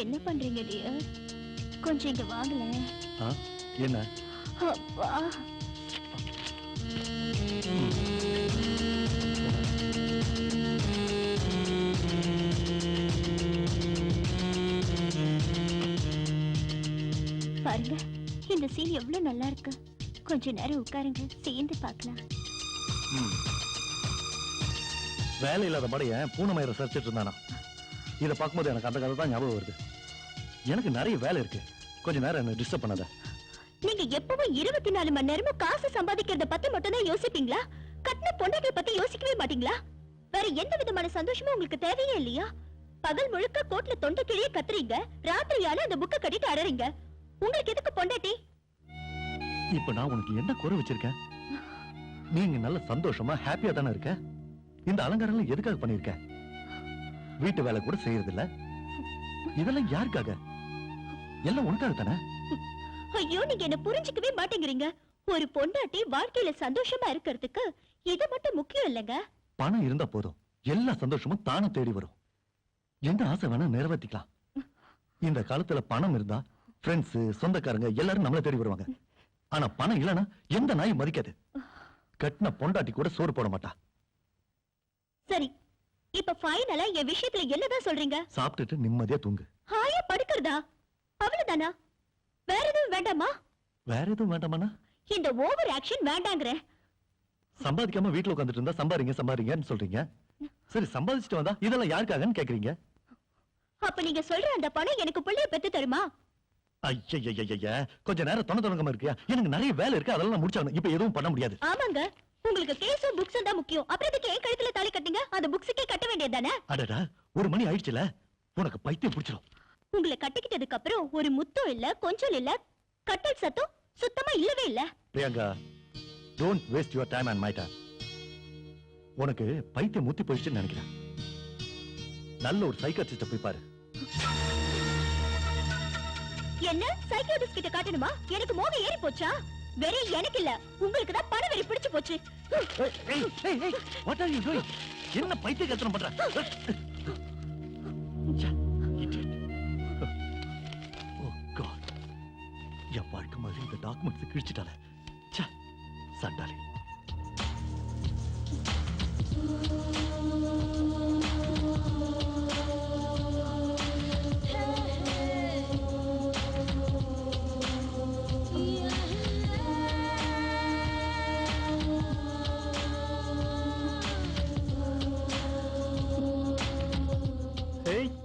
என்ன பண்றீங்க டியர்? கொஞ்சம் இங்க வாங்கல. என்ன? அப்பா. பாருங்க, இந்த சீன் எவ்வளவு நல்லா இருக்கு. கொஞ்ச நேரம் உட்காருங்க, சேர்ந்து பார்க்கலாம். வேலை இல்லாத படைய பூனமயிர சரிச்சிட்டு இருந்தானா? இதை பார்க்கும்போது எனக்கு அந்த கதை தான் ஞாபகம் வருது. எனக்கு நிறைய வேலை இருக்கு, கொஞ்ச நேரம் என்ன டிஸ்டர்ப் பண்ணாத. நீங்க எப்பவும் 24 மணி நேரமும் காசு சம்பாதிக்கிறத பத்தி மட்டும் தான் யோசிப்பீங்களா? கட்டின பொண்டாட்டிய பத்தி யோசிக்கவே மாட்டீங்களா? வேற எந்த விதமான சந்தோஷமும் உங்களுக்கு தேவையே இல்லையா? பகல் முழுக்க கோட்ல தொண்டை கிழியே கத்துறீங்க, ராத்திரியால அந்த புக்க கட்டிட்டு அடறீங்க. உங்களுக்கு எதுக்கு பொண்டாட்டி? இப்ப நான் உனக்கு என்ன குறை வச்சிருக்கேன்? நீங்க நல்ல சந்தோஷமா ஹாப்பியா தானே இருக்க. இந்த அலங்காரம் எதுக்காக பண்ணிருக்க? வீட்டு வேலை கூட செய்யறது இல்ல. இதெல்லாம் யாருக்காக? எல்லாம் உனக்காக தானே. ஐயோ, நீங்க என்ன புரிஞ்சுக்கவே மாட்டேங்கிறீங்க. ஒரு பொண்டாட்டி வாழ்க்கையில சந்தோஷமா இருக்கிறதுக்கு இது மட்டும் முக்கியம் இல்லைங்க. பணம் இருந்தா போதும், எல்லா சந்தோஷமும் தானே தேடி வரும். எந்த ஆசை வேணா நிறைவேற்றிக்கலாம். இந்த காலத்துல பணம் இருந்தா ஃப்ரெண்ட்ஸ், சொந்தக்காரங்க எல்லாரும் நம்மள தேடி வருவாங்க. ஆனா பணம் இல்லனா எந்த நாயும் மதிக்காது. கட்டின பொண்டாட்டி கூட சோறு போட மாட்டா. சரி, இப்ப ஃபைனலா என் விஷயத்துல என்னதான் சொல்றீங்க? சாப்பிட்டுட்டு நிம்மதியா தூங்கு. ஹாயா படுக்கிறதா? அவ்வளவுதானா? வேற எதுவும் வேண்டாமா? வேற எதுவும் வேண்டாமானா? இந்த ஓவர் ஆக்ஷன் வேண்டாங்கற. சம்பாதிக்காம வீட்டுல உட்கார்ந்துட்டு இருந்தா சம்பாதிங்கன்னு சொல்றீங்க. சரி, சம்பாதிச்சுட்டு வந்தா இதெல்லாம் யாருக்காகன்னு கேக்குறீங்க. அப்ப நீங்க சொல்ற அந்த பணம் எனக்கு புள்ளைய பெத்து தருமா? ஐயய்யய்யய்ய, கொஞ்ச நேரம் தொண இருக்கியா? எனக்கு நிறைய வேலை இருக்கு, அதெல்லாம் முடிச்சாகணும். இப்ப எதுவும் பண்ண முடியாது. ஆமாங்க, உங்களுக்கு கேஸும் புக்ஸும் தான் முக்கியம். அப்புறம் இதுக்கு ஏன் கழுத்துல தாலி கட்டிங்க? அந்த புக்ஸுக்கே கட்ட வேண்டியதானே? அடடா, 1 மணி ஆயிடுச்சுல, உனக்கு பைத்தியம் பிடிச்சிரும். உங்களை கட்டிக்கிட்டதுக்கு அப்புறம் ஒரு முத்தம் இல்ல, கொஞ்சம் இல்ல, கட்டல் சத்தம் சுத்தமா இல்லவே இல்ல. Priyanka, don't waste your time and my time. உனக்கு பைத்தியம் முத்தி போயிடுச்சுன்னு நினைக்கிறேன். நல்ல ஒரு சைக்காட்ரிஸ்ட போய் பாரு. என்ன சைக்காட்ரிஸ்ட் கிட்ட காட்டணுமா? எனக்கு மோகம் ஏறி போச்சா? வெறி எனக்கு இல்ல, உங்களுக்கு தான் பண வெறி பிடிச்சு போச்சு. What are you doing? என்ன பைத்திய கத்தனம் பண்ற? Oh God, என் வாழ்க்கை மாதிரி இந்த டாக்குமெண்ட்ஸ் கிழிச்சிட்டால. சண்டாளி.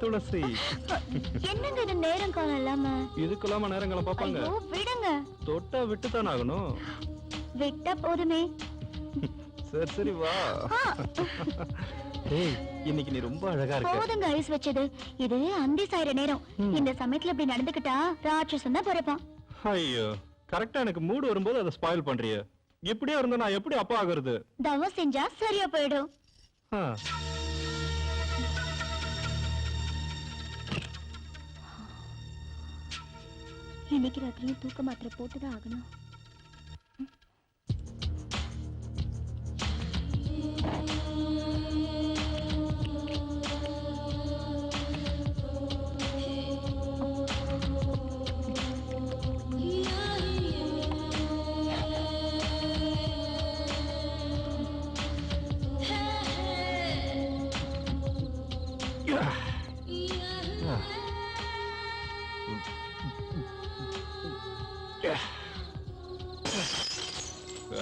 துளசி, என்னங்க இது நேரம் காலம் இல்லாம? இதுக்கெல்லாம நேரங்களை பாப்பாங்க. விடுங்க. தொட்டா விட்டுதான் ஆகணும். விட்டா போதுமே. சரி சரி வா. ஏய், இன்னைக்கு நீ ரொம்ப அழகா இருக்க. போதுங்க ஐஸ் வச்சது. இது அந்தி சாயிர நேரம். இந்த சமயத்துல இப்படி நடந்துக்கிட்டா ராட்சசன் தான் பிறப்பான். ஐயோ, கரெக்டா எனக்கு மூடு வரும்போது அதை ஸ்பாயில் பண்றிய. இப்படியே இருந்தா நான் எப்படி அப்பா ஆகுறது? தவம் செஞ்சா சரியா போயிடும். இன்னைக்கு ராத்திரியும் தூக்க மாத்திரை போட்டுதான் ஆகணும்.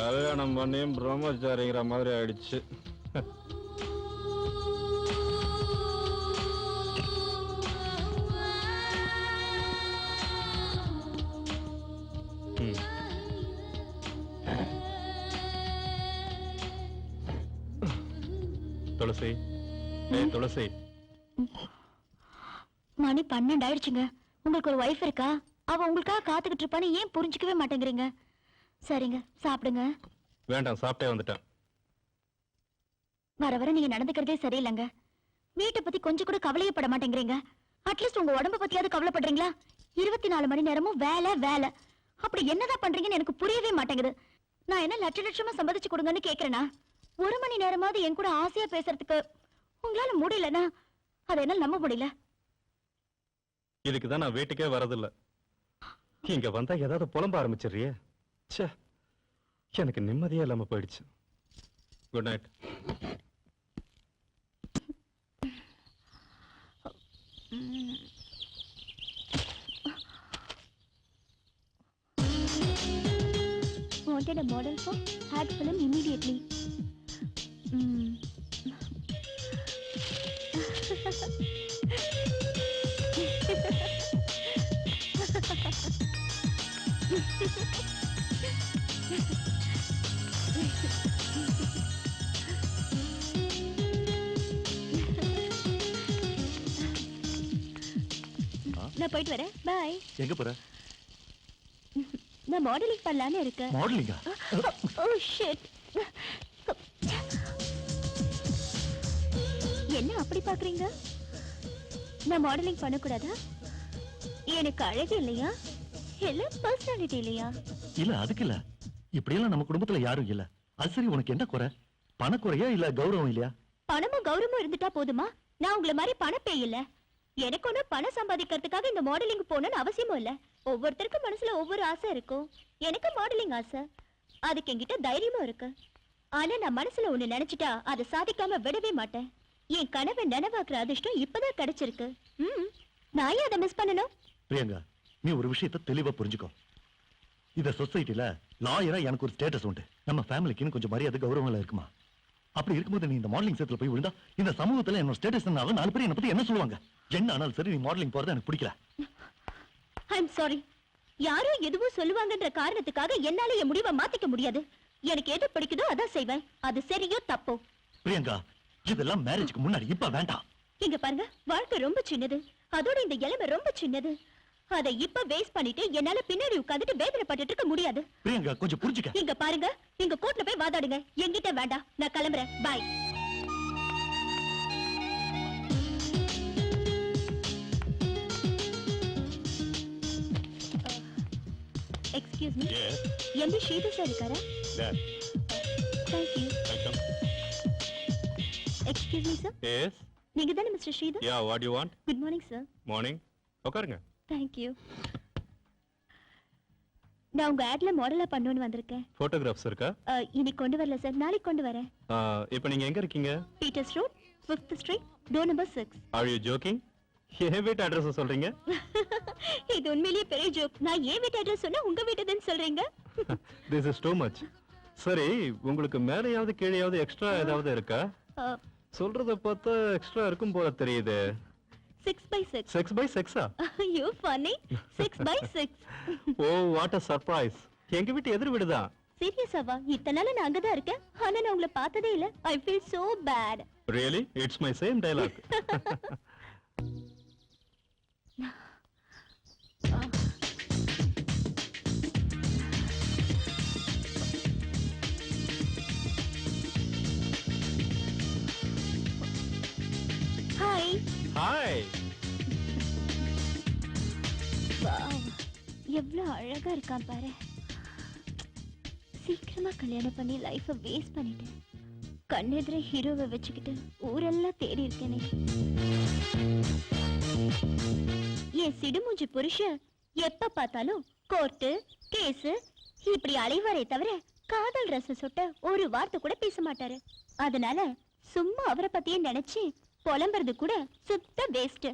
கல்யாணம் பண்ணியும் பிரம்மச்சாரிங்கிற மாதிரி ஆயிடுச்சு. துளசி, துளசி, மணி 12 ஆயிடுச்சுங்க. உங்களுக்கு ஒரு வைஃப் இருக்கா? அவ உங்களுக்காக காத்துக்கிட்டு இருப்பான்னு ஏன் புரிஞ்சுக்கவே மாட்டேங்கிறீங்க? சரிங்க, சாப்பிடுங்க. வேண்டாம், சாப்பிட்டே வந்துட்டேன். வர வர நீங்க நடந்துக்கிறதே சரியில்லைங்க. வீட்டை பத்தி கொஞ்சம் கூட கவலையே பட மாட்டேங்கிறீங்க. அட்லீஸ்ட் உங்க உடம்ப பத்தியாவது கவலைப்படுறீங்களா? 24 மணி நேரமும் வேலை வேலை. அப்படி என்னதான் பண்றீங்கன்னு எனக்கு புரியவே மாட்டேங்குது. நான் என்ன லட்ச லட்சமா சம்பாதிச்சு கொடுங்கன்னு கேக்குறேனா? 1 மணி நேரமாவது என் கூட ஆசையா பேசுறதுக்கு உங்களால முடியலன்னா அதை என்னால நம்ப முடியல. இதுக்கு தான் நான் வீட்டுக்கே வரதில்ல. இங்க வந்தா ஏதாவது புலம்ப ஆரம்பிச்சிடுறியே. ச்சே, எனக்கு நிம்மதியே இல்லாம போயிடுச்சு. Good night. Wanted a model for ad film immediately. நான் போயிட்டு வரேன். பாய். எங்க போற? நான் மாடலிங் பண்ணலான்னு இருக்கேன். மாடலிங்கா? Oh shit. என்ன அப்படி பாக்குறீங்க? நான் மாடலிங் பண்ணக்கூடாதா? எனக்கு அழகு இல்லையா? இல்ல பர்சனாலிட்டி இல்லையா? இல்ல அதுக்கு இல்ல. இப்படியெல்லாம் நம்ம குடும்பத்துல யாரும் இல்ல. அது சரி, உனக்கு என்ன குறை? பணக்குறையா இல்ல கௌரவம் இல்லையா? பணமும் கௌரவமும் இருந்துட்டா போதுமா? நான் உங்களை மாதிரி பணப்பே இல்ல. எனக்கு ஒண்ணு பணம் சம்பாதிக்கிறதுக்காக இந்த மாடலிங் போகணும்னு அவசியமும் இல்ல. ஒவ்வொருத்தருக்கும் மனசுல ஒவ்வொரு ஆசை இருக்கும். எனக்கு மாடலிங் ஆசை, அதுக்கு என்கிட்ட தைரியமும் இருக்கு. ஆனா நான் மனசுல ஒண்ணு நினைச்சிட்டா அதை சாதிக்காம விடவே மாட்டேன். என் கனவை நினைவாக்குற அதிர்ஷ்டம் இப்பதான் கிடைச்சிருக்கு. நான் ஏன் அதை மிஸ் பண்ணணும்? பிரியங்கா, நீ ஒரு விஷயத்தை தெளிவா புரிஞ்சுக்கோ. இந்த சொசைட்டில லாயரா எனக்கு ஒரு ஸ்டேட்டஸ் உண்டு. நம்ம ஃபேமிலிக்குன்னு கொஞ்சம் மரியாதை கௌரவம் இருக்குமா? அப்படி இருக்கும்போது நீ இந்த மாடலிங் சேத்துல போய் விழுந்தா இந்த சமூகத்துல என்னோட ஸ்டேட்டஸ் நாலு பேர் என்ன பத்தி என்ன சொல்லுவாங்க? என்ன ஆனாலும் சரி, நீ மாடலிங் போறது எனக்கு பிடிக்கல. I'm sorry. யாரோ எதுவும் சொல்லுவாங்கன்ற காரணத்துக்காக என்னால என் முடிவை மாத்திக்க முடியாது. எனக்கு எது பிடிக்குதோ அதான் செய்வேன். அது சரியோ தப்போ. பிரியங்கா, இதெல்லாம் மேரேஜ்க்கு முன்னாடி, இப்ப வேண்டாம். இங்க பாருங்க, வாழ்க்கை ரொம்ப சின்னது. அதோட இந்த இளமை ரொம்ப சின்னது. அதை இப்ப வேஸ்ட் பண்ணிட்டு என்னால பின்னாடி உட்கார்ந்துட்டு வேதனைப்பட்டுட்டு இருக்க முடியாது. பிரியங்கா, கொஞ்சம் புரிஞ்சுக்க. இங்க பாருங்க, நீங்க கோர்ட்ல போய் வாதாடுங்க. என்கிட்ட வேண்டாம். நான் கிளம்புறேன். Bye. Excuse me. MP Sridhar sir இருக்காரா? Thank you. Excuse me sir. Yes. நீங்க தானே mister Sridhar? Yeah, what you want? Good morning sir. Morning. உட்காருங்க. தேங்க்யூ. நான் உங்க ஆட்ல மாடலா பண்ணணும்னு வந்திருக்கேன். போட்டோகிராஃப்ஸ் இருக்கா? இன்னைக்கு கொண்டு வரல சார், நாளைக்கு கொண்டு வரேன். இப்போ நீங்க எங்க இருக்கீங்க? Peter's road, 5th street, door number 6. Are you joking? என் வீட்டு அட்ரஸ் சொல்றீங்க? இது உண்மையிலேயே பெரிய ஜோக். நான் ஏன் வீட்டு அட்ரஸ் சொன்னா உங்க வீட்டுதுன்னு சொல்றீங்க. This is too much. சரி, உங்களுக்கு மேலையாவது கீழையாவது எக்ஸ்ட்ரா ஏதாவது இருக்கா? சொல்றத பார்த்தா எக்ஸ்ட்ரா இருக்கும் போல தெரியுது. 6x6. 6x6. You funny. 6x6. Oh, what a surprise. எங்க வீட்டு எதிர் வீடுதான். சீரியஸாவா? இத்தனை நாள் நான் அங்கதான் இருக்கேன். ஆனா நான் உங்களை பார்த்ததே இல்ல. I feel so bad. Really? It's my same dialogue. Hi. Hi. Wow. எவ்வளவு அழகா இருக்கான் பாரு. சீக்கிரமா கல்யாணம் பண்ணி லைஃபை வேஸ்ட் பண்ணிட்டேன். கண்ணெதிர ஹீரோவை வச்சுக்கிட்டு ஊரெல்லாம் தேடி இருக்கேனே. என் சிடுமூஞ்சி புருஷன் எப்ப பார்த்தாலும் கோர்ட்டு கேஸ் இப்படி அலைவாரே தவிர காதல் ரசம் சொட்ட ஒரு வார்த்தை கூட பேச மாட்டாரு. அதனால சும்மா அவரை பத்தியே நினைச்சு புலம்புறது கூட சுத்த வேஸ்ட்.